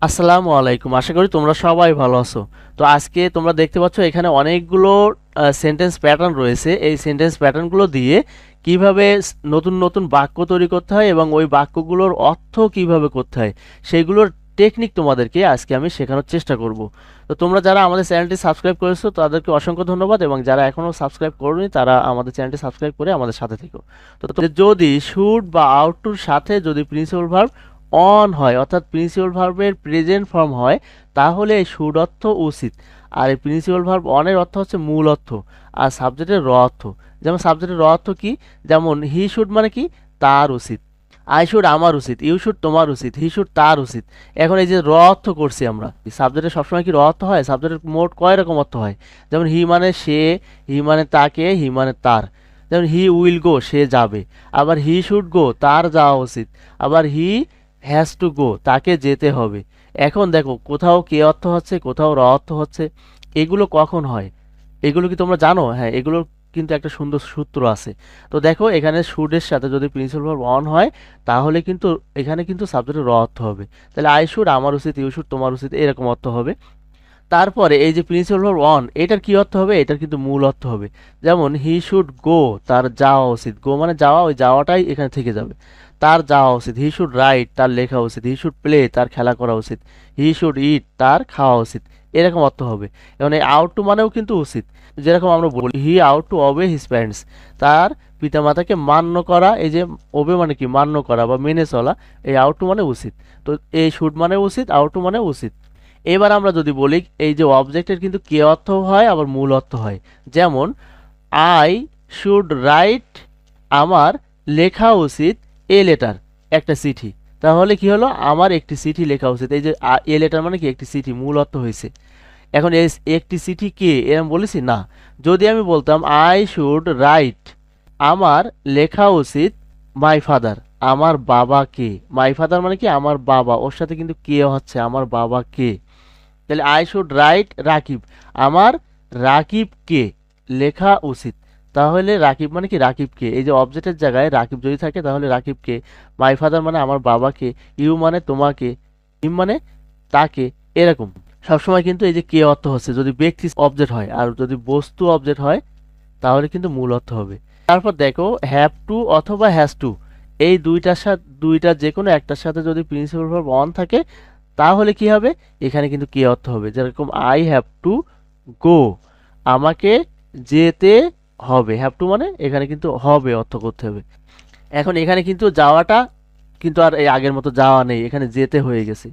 আসসালামু আলাইকুম। আশা করি তোমরা সবাই ভালো আছো। তো আজকে তোমরা দেখতে পাচ্ছ এখানে অনেকগুলো সেন্টেন্স প্যাটার্ন রয়েছে। এই সেন্টেন্স প্যাটার্নগুলো দিয়ে কিভাবে নতুন নতুন বাক্য তৈরি করতে হয় এবং ওই বাক্যগুলোর অর্থ কিভাবে করতে হয় সেগুলোর টেকনিক তোমাদেরকে আজকে আমি শেখানোর চেষ্টা করব। তো তোমরা যারা আমাদের চ্যানেলটি সাবস্ক্রাইব করেছো তাদেরকে অসংখ্য ধন্যবাদ, এবং যারা এখনও সাবস্ক্রাইব করোনি তারা আমাদের চ্যানেলটি সাবস্ক্রাইব করে আমাদের সাথে থেকো। তো যদি শুড বা আউট টুর সাথে যদি প্রিন্সিপাল ভার্ব অন হয়, অর্থাৎ প্রিন্সিপাল ভার্বের প্রেজেন্ট ফর্ম হয়, তাহলে এই শুড অর্থ উচিত। আর এই প্রিন্সিপাল ভার্ব অনের অর্থ হচ্ছে মূল অর্থ, আর সাবজেক্টের র অর্থ। যেমন সাবজেক্টের র অর্থ কি? যেমন হি শুড মানে কি? তার উচিত। আই শুড আমার উচিত, ইউ শুড তোমার উচিত, হি শুড তার উচিত। এখন এই যে র অর্থ করছি আমরা, সাবজেক্টের সবসময় কি র অর্থ হয়? সাবজেক্টের মোট কয় রকম অর্থ হয়? যেমন হি মানে সে, হি মানে তাকে, হি মানে তার। যেমন হি উইল গো, সে যাবে। আবার হি শুড গো, তার যাওয়া উচিত। আবার হি হ্যাজ টু গো, তাকে যেতে হবে। এখন দেখো, কোথাও কে অর্থ হচ্ছে, কোথাও র অর্থ হচ্ছে। এগুলো কখন হয়? এগুলো কি তোমরা জানো? হ্যাঁ, এগুলোর কিন্তু একটা সুন্দর সূত্র আছে। তো দেখো, এখানে শুডের সাথে যদি প্রিন্সিপাল ভার্ব অন হয়, তাহলে কিন্তু এখানে কিন্তু সাবজেক্টের র অর্থ হবে। তাহলে আই শুড আমার উচিত, ইউ শুড তোমার উচিত, এরকম অর্থ হবে। তারপরে এই যে প্রিন্সিপাল ভার্ব অন, এটার কি অর্থ হবে? এটার কিন্তু মূল অর্থ হবে। যেমন হি শুড গো, তার যাওয়া উচিত। গো মানে যাওয়া, ওই যাওয়াটাই এখানে থেকে যাবে। তার যাওয়া উচিত। হি শুড রাইট, তার লেখা উচিত। হি শুড প্লে, তার খেলা করা উচিত। হি শুড ইট, তার খাওয়া উচিত। এরকম অর্থ হবে। এবং এই আউট টু মানেও কিন্তু উচিত। যেরকম আমরা বলি হি আউট টু অবে হিজ প্যারেন্টস, তার পিতামাতাকে মান্য করা। এই যে ওবে মানে কি? মান্য করা বা মেনে চলা। এই আউট টু মানে উচিত। তো এই শুড মানে উচিত, আউট টু মানে উচিত। এবার আমরা যদি বলি, এই যে অবজেক্টের কিন্তু কে অর্থ হয়, আবার মূল অর্থ হয়। যেমন আই শুড রাইট, আমার লেখা উচিত এ লেটার, একটা চিঠি। তাহলে কি হলো? আমার একটি চিঠি লেখা উচিত। এই যে এ লেটার মানে কি? একটি চিঠি, মূল অর্থ হয়েছে। এখন এই একটি চিঠি কে, এরকম বলেছি না। যদি আমি বলতাম আই শুড রাইট, আমার লেখা উচিত মাই ফাদার, আমার বাবাকে। মাই ফাদার মানে কি? আমার বাবা। ওর সাথে কিন্তু কে হচ্ছে, আমার বাবাকে। তাহলে আই শুড রাইট রাকিব, আমার রাকিবকে লেখা উচিত। তাহলে রাকিব মানে কি? রাকিবকে। এই যে অবজেক্টের জায়গায় রাকিব যদি থাকে তাহলে রাকিবকে। মাই ফাদার মানে আমার বাবাকে। ইউ মানে তোমাকে। হিম মানে তাকে। এরকম সবসময় কিন্তু এই যে কে অর্থ হচ্ছে যদি ব্যক্তি অবজেক্ট হয়, আর যদি বস্তু অবজেক্ট হয় তাহলে কিন্তু মূল অর্থ হবে। তারপর দেখো, হ্যাভ টু অথবা হ্যাজ টু, এই দুইটার সাথে, দুইটা যে কোনো একটার সাথে যদি প্রিন্সিপাল ভার্ব অন থাকে, তাহলে কি হবে? এখানে কিন্তু কে অর্থ হবে। যেরকম আই হ্যাভ টু গো, আমাকে যেতে হবে। হ্যাভ টু মানে এখানে কিন্তু হবে অর্থ করতে হবে। এখন এখানে কিন্তু যাওয়াটা কিন্তু আর এই আগের মতো যাওয়া নেই, এখানে যেতে হয়ে গেছে।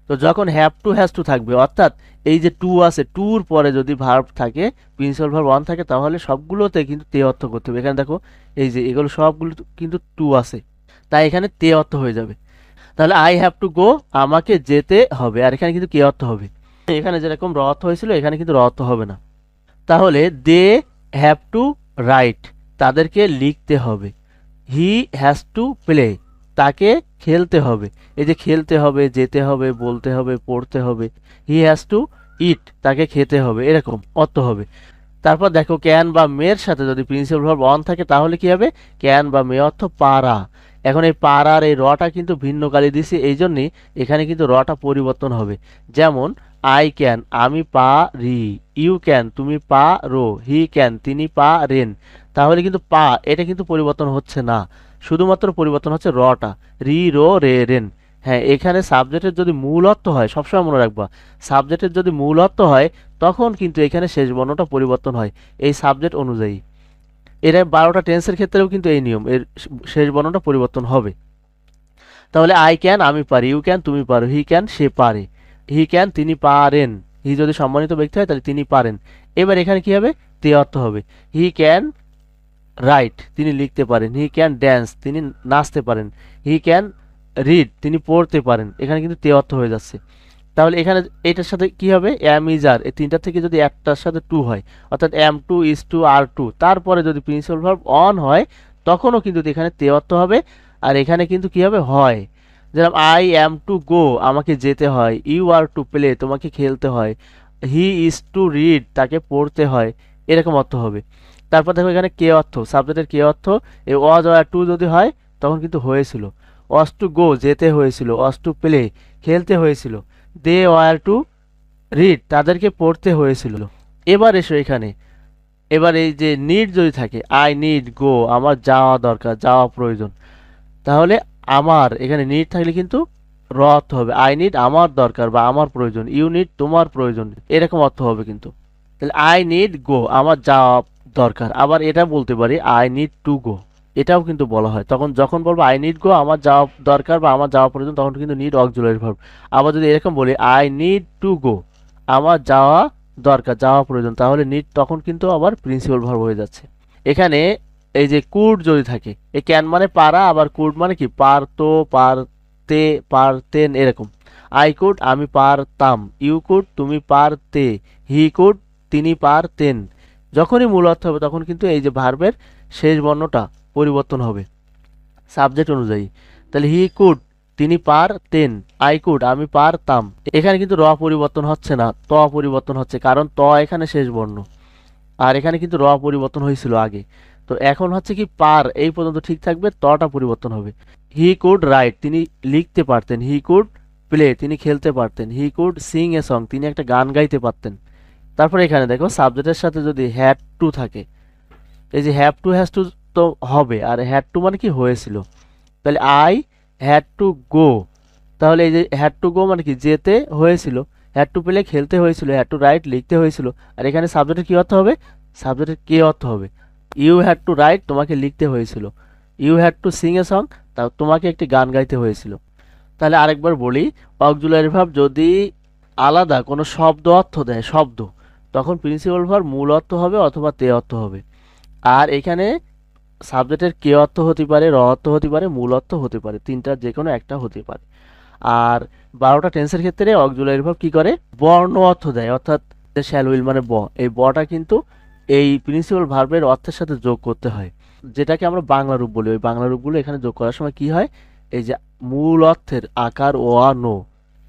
তো যখন হ্যাভ টু হ্যাজ টু থাকবে, অর্থাৎ এই যে টু আছে, টুর পরে যদি ভার্ব থাকে, প্রিন্সিপাল ভার্ব অন থাকে, তাহলে সবগুলোতে কিন্তু তে অর্থ করতে হবে। এখানে দেখো, এই যে এগুলো সবগুলো কিন্তু টু আছে, তাই এখানে তে অর্থ হয়ে যাবে। তাহলে আই হ্যাভ টু গো, আমাকে যেতে হবে। আর এখানে কিন্তু কে অর্থ হবে। এখানে যেরকম র অর্থ হয়েছিল, এখানে কিন্তু র অর্থ হবে না। তাহলে দে হ্যাভ টু রাইট, তাদেরকে লিখতে হবে। হি হ্যাজ টু প্লে, তাকে খেলতে হবে। এই যে খেলতে হবে, যেতে হবে, বলতে হবে, পড়তে হবে। হি হ্যাজ টু ইট, তাকে খেতে হবে, এরকম অর্থ হবে। তারপর দেখো, ক্যান বা মেয়ের সাথে যদি প্রিন্সিপাল ভার্ব অন থাকে, তাহলে কি হবে? ক্যান বা মে অর্থ পারা। এখন এই পারার এই রটা কিন্তু ভিন্ন কালি দিছি, এই জন্যই এখানে কিন্তু রটা পরিবর্তন হবে। যেমন আই ক্যান, আমি পারি। ইউ ক্যান, তুমি পারো। হি ক্যান, তিনি পারেন। তাহলে কিন্তু পা, এটা কিন্তু পরিবর্তন হচ্ছে না, শুধুমাত্র পরিবর্তন হচ্ছে রটা। রি রো রে রেন। হ্যাঁ, এখানে সাবজেক্টের যদি মূল অর্থ হয়, সবসময় মনে রাখবা, সাবজেক্টের যদি মূল অর্থ হয় তখন কিন্তু এখানে শেষ বর্ণটা পরিবর্তন হয় এই সাবজেক্ট অনুযায়ী। এর 12টা টেন্সের ক্ষেত্রেও কিন্তু এই নিয়ম, এর শেষ বর্ণটা পরিবর্তন হবে। তাহলে আই ক্যান, আমি পারি। ইউ ক্যান, তুমি পারো। হি ক্যান, সে পারে। হি ক্যান, তিনি পারেন। হি যদি সম্মানিত ব্যক্তি হয় তাহলে তিনি পারেন। এবার এখানে কি হবে? তে অর্থ হবে। হি ক্যান রাইট, তিনি লিখতে পারেন। হি ক্যান ড্যান্স, তিনি নাচতে পারেন। হি ক্যান রিড, তিনি পড়তে পারেন। এখানে কিন্তু তে অর্থ হয়ে যাচ্ছে। তাহলে এখানে এটার সাথে কি হবে? অ্যাম ইজ আর, এই তিনটার থেকে যদি একটার সাথে টু হয়, অর্থাৎ am to, is to, are to, তারপরে যদি প্রিন্সিপাল ভার্ব অন হয়, তখনও কিন্তু এখানে তে অর্থ হবে। আর এখানে কিন্তু কি হবে? হয়। যেরকম আই অ্যাম টু গো, আমাকে যেতে হয়। ইউ আর টু প্লে, তোমাকে খেলতে হয়। হি ইজ টু রিড, তাকে পড়তে হয়। এরকম অর্থ হবে। তারপর দেখো, এখানে কে অর্থ, সাবজেক্টের কে অর্থ, এই ওয়াজ আর টু যদি হয় তখন কিন্তু হয়েছিল। ওয়াজ টু গো, যেতে হয়েছিল। ওয়াজ টু প্লে, খেলতে হয়েছিল। দে ওয়ার টু রিড, তাদেরকে পড়তে হয়েছিল। এবার এসো এখানে, এবার এই যে নিড যদি থাকে, আই নিড গো, আমার যাওয়া দরকার, যাওয়া প্রয়োজন, তাহলে আমার এখানে নিড থাকলে কিন্তু র অর্থ হবে। আই নিড আমার দরকার বা আমার প্রয়োজন, ইউ নিড তোমার প্রয়োজন, এরকম অর্থ হবে কিন্তু। তাহলে আই নিড গো, আমার যাওয়া দরকার। আবার এটা বলতে পারি আই নিড টু গো, এটাও কিন্তু বলা হয়। তখন যখন বলবো আই নিড গো, আমার যাওয়া দরকার বা আমার যাওয়া প্রয়োজন, তখন কিন্তু নিড অক্সিলারি ভার্ব। আবার যদি এরকম বলি আই নিড টু গো, আমার যাওয়া দরকার, যাওয়া প্রয়োজন, তাহলে নিড তখন কিন্তু আবার প্রিন্সিপাল ভার্ব হয়ে যাচ্ছে। এখানে এই যে কুড যদি থাকে, এই ক্যান মানে পারা, আবার কুড মানে কি পারতো, পারতে, পারতেন, এরকম। আই কুড, আমি পারতাম। ইউ কুড, তুমি পারতে। হি কুড, তিনি পারতেন। যখনই মূল অর্থ হবে তখন কিন্তু এই যে ভার্বের শেষ বর্ণটা পরিবর্তন হবে সাবজেক্ট অনুযায়ী। তাহলে হি কুড, তিনি পারতেন। আই কুড, আমি পারতাম। এখানে কিন্তু র পরিবর্তন হচ্ছে না, ত পরিবর্তন হচ্ছে, কারণ ত এখানে শেষ বর্ণ, আর এখানে কিন্তু র পরিবর্তন হয়েছিল আগে। তো এখন হচ্ছে কি পার এই পর্যন্ত ঠিক থাকবে, তটা পরিবর্তন হবে। হি কুড রাইট, তিনি লিখতে পারতেন। হি কুড প্লে, তিনি খেলতে পারতেন। He could Singh a song, তিনি একটা গান গাইতে পারতেন। তারপরে এখানে দেখো সাবজেক্টের সাথে যদি হ্যাড টু থাকে, এই যে হ্যাভ টু হ্যাজ টু তো হবে, আর হ্যাড টু মানে কি হয়েছিল। তাহলে আই হ্যাড টু গো, তাহলে এই যে হ্যাড টু গো মানে কি যেতে হয়েছিল। হ্যাড টু প্লে খেলতে হয়েছিল। হ্যাড টু রাইট লিখতে হয়েছিল। আর এখানে সাবজেক্টের কি অর্থ হবে, সাবজেক্টের কে অর্থ হবে। ইউ হ্যাড টু রাইট, তোমাকে লিখতে হয়েছিল। You had to sing a song, তা তোমাকে একটি গান গাইতে হয়েছিল। তাহলে আরেকবার বলি, অক্সিলারি ভার্ব যদি আলাদা কোনো শব্দ অর্থ দেয়, শব্দ, তখন প্রিন্সিপাল ভার্ব মূল অর্থ হবে অথবা তে অর্থ হবে। আর এখানে সাবজেক্টের কে অর্থ হতে পারে, র অর্থ হতে পারে, মূল অর্থ হতে পারে, তিনটার যে কোনো একটা হতে পারে। আর 12টা টেন্সের ক্ষেত্রে অক্সিলারি ভার্ব কি করে, বর্ণ অর্থ দেয়, অর্থাৎ শ্যাল উইল মানে ব, এই বটা কিন্তু এই প্রিন্সিপাল ভার্বের অর্থের সাথে যোগ করতে হয়, যেটাকে আমরা বাংলা রূপ বলি। ওই বাংলা রূপগুলো এখানে যোগ করার সময় কি হয়, এই যে মূল অর্থের আকার ও আ নো,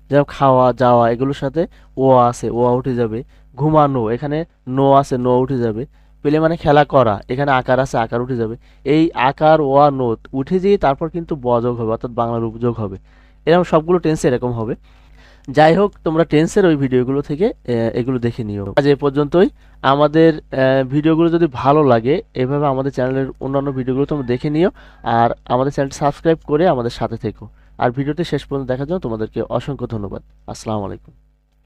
যেমন খাওয়া যাওয়া এগুলোর সাথে ও আছে, ও উঠে যাবে। ঘুমানো, এখানে নো আছে, নো উঠে যাবে। পেলে মানে খেলা করা, এখানে আকার আছে, আকার উঠে যাবে। এই আকার ও আ নো উঠে যেয়ে তারপর কিন্তু ব যোগ হবে, অর্থাৎ বাংলা রূপ যোগ হবে। এরকম সবগুলো টেন্সে এরকম হবে। যাই হোক, তোমরা টেন্সের ওই ভিডিওগুলো থেকে এগুলো দেখে নিও। আজ এ পর্যন্তই। আমাদের ভিডিওগুলো যদি ভালো লাগে, এভাবে আমাদের চ্যানেলের অন্যান্য ভিডিওগুলো তোমরা দেখে নিও। আর আমাদের চ্যানেলটি সাবস্ক্রাইব করে আমাদের সাথে থেকো। আর ভিডিওটি শেষ পর্যন্ত দেখার জন্য তোমাদেরকে অসংখ্য ধন্যবাদ। আসসালামু আলাইকুম।